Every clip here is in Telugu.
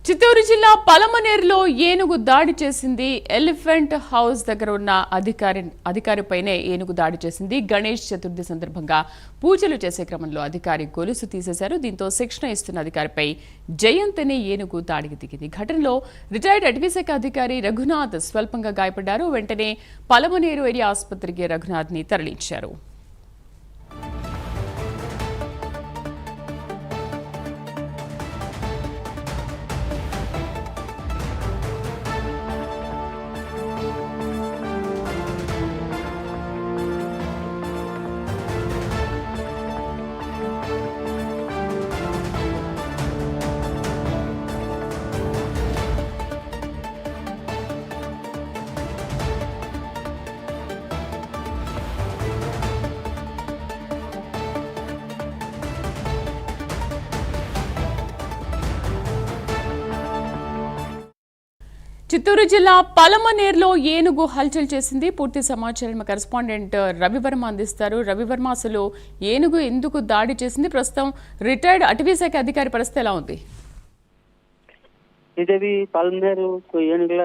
చిత్తూరు జిల్లా పలమనేరులో ఏనుగు దాడి చేసింది. ఎలిఫెంట్ హౌస్ దగ్గర ఉన్న అధికారిపైనే ఏనుగు దాడి చేసింది. గణేష్ చతుర్థి సందర్భంగా పూజలు చేసే క్రమంలో అధికారి గొలుసు తీసేశారు. దీంతో శిక్షణ ఇస్తున్న అధికారిపై జయంత్ అనే ఏనుగు దాడికి దిగింది. ఘటనలో రిటైర్డ్ అటవీశాఖ అధికారి రఘునాథ్ స్వల్పంగా గాయపడ్డారు. వెంటనే పలమనేరు ఏరియా ఆసుపత్రికి రఘునాథ్ ని తరలించారు. చిత్తూరు జిల్లా పలమనేరులో ఏనుగు హల్చల్ చేసింది. పూర్తి సమాచారం కరెస్పాండెంట్ రవివర్మ అందిస్తారు. రవివర్మ, అసలు ఏనుగు ఎందుకు దాడి చేసింది? ప్రస్తుతం రిటైర్డ్ అటవీశాఖ అధికారి పరిస్థితి ఎలా ఉంది? ఇదేవి పలమనేరు ఏనుగుల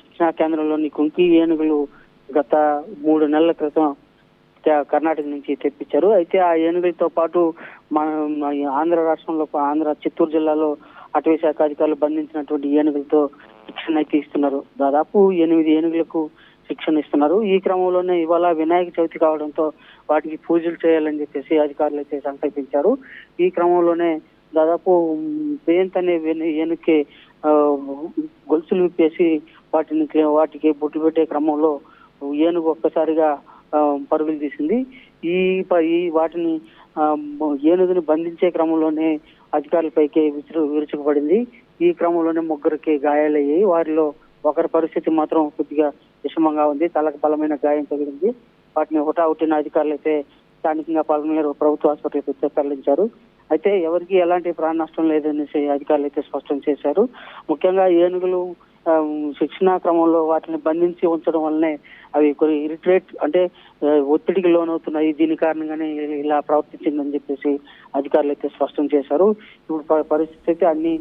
శిక్షణా కేంద్రంలోని కుంకి ఏనుగులు గత 3 నెలల క్రితం కర్ణాటక నుంచి తెప్పించారు. అయితే ఆ ఏనుగులతో పాటు మన ఆంధ్ర రాష్ట్రంలో చిత్తూరు జిల్లాలో అటవీ శాఖ అధికారులు బంధించినటువంటి ఏనుగులతో శిక్షణ అయితే ఇస్తున్నారు. దాదాపు 8 ఏనుగులకు శిక్షణ ఇస్తున్నారు. ఈ క్రమంలోనే ఇవాళ వినాయక చవితి కావడంతో వాటికి పూజలు చేయాలని చెప్పేసి అధికారులు అయితే సంకల్పించారు. ఈ క్రమంలోనే దాదాపు జయంత్ అనే ఏనుగుకి గొలుసులు విప్పేసి వాటికి బొట్టు పెట్టే క్రమంలో ఏనుగు ఒక్కసారిగా పరుగులు తీసింది. వాటిని ఏనుగుని బంధించే క్రమంలోనే అధికారులపైకి విరుచుకుపడింది. ఈ క్రమంలోనే 3కి గాయాలయ్యాయి. వారిలో ఒకరి పరిస్థితి మాత్రం కొద్దిగా విషమంగా ఉంది. తలకు బలమైన గాయం తగిలింది. వాటిని హుటాహుటిన అధికారులు అయితే స్థానికంగా పలమనేరు ప్రభుత్వ ఆసుపత్రికి తరలించారు. అయితే ఎవరికి ఎలాంటి ప్రాణ నష్టం లేదనేసి అధికారులు అయితే స్పష్టం చేశారు. ముఖ్యంగా ఏనుగులు శిక్షణా క్రమంలో వాటిని బంధించి ఉంచడం వల్లనే అవి కొన్ని ఇరిటేట్ అంటే ఒత్తిడికి లోనవుతున్నాయి. దీని కారణంగానే ఇలా ప్రవర్తించిందని చెప్పేసి అధికారులు అయితే స్పష్టం చేశారు. ఇప్పుడు పరిస్థితి అయితే అన్ని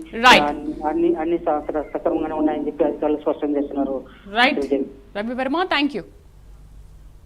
సక్రమంగానే ఉన్నాయని చెప్పి అధికారులు స్పష్టం చేస్తున్నారు. Ravi Varma, thank you.